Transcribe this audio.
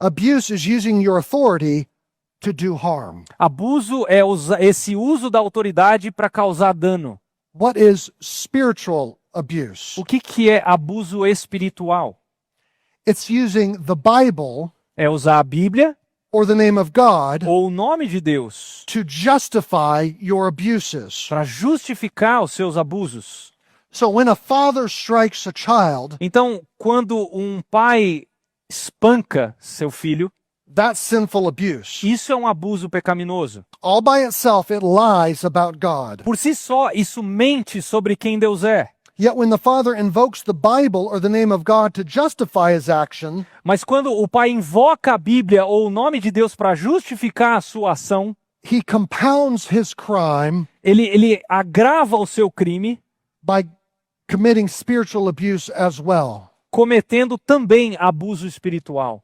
Abuse is using your authority to do harm. Abuso é esse uso da autoridade para causar dano. What is spiritual abuse? O que é abuso espiritual? It's using the Bible É usar a Bíblia or the name of God ou o nome de Deus to justify your abuses. para justificar os seus abusos. So when a father strikes a child, Então, quando um pai espanca seu filho, that's sinful abuse. isso é um abuso pecaminoso. All by itself, it lies about God. Por si só, isso mente sobre quem Deus é. Yet when the father invokes the Bible or the name of God to justify his action, Mas quando o pai invoca a Bíblia ou o nome de Deus para justificar a sua ação, he compounds his crime ele agrava o seu crime, by committing spiritual abuse as well. cometendo também abuso espiritual.